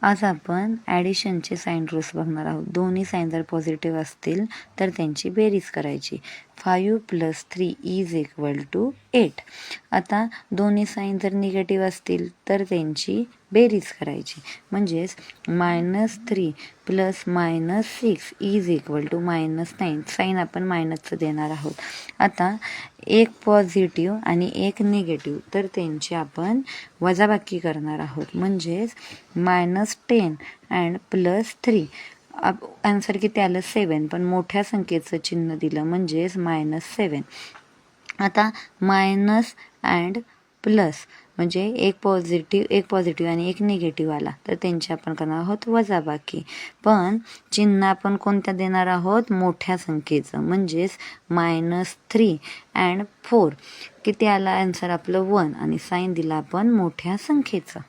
आज आपण ॲडिशनचे sign rules बघणार आहोत. दोन्ही साइन जर पॉझिटिव्ह असतील तर त्यांची बेरीज करायची. 5 + 3 = 8. आता दोन्ही साइन जर निगेटिव्ह असतील तर त्यांची बेरीज करायची. म्हणजेच -3 + -6 = -9. साइन आपण मायनसचं देणार आहोत. आता एक पॉझिटिव्ह आणि एक निगेटिव्ह तर त्यांची आपण वजाबाकी करणार आहोत. म्हणजेच -10 अँड +3. आन्सर किती आलं? 7. पण मोठ्या संख्येचं चिन्ह दिलं म्हणजेच -7. आता मायनस अँड प्लस म्हणजे एक पॉझिटिव्ह आणि एक निगेटिव्ह आला तर त्यांची आपण करणार आहोत वजाबाकी. पण चिन्ह आपण कोणत्या देणार आहोत? मोठ्या संख्येचं. म्हणजेच -3 अँड 4. किती आला आन्सर आपलं? 1. आणि साइन दिला आपण मोठ्या संख्येचं.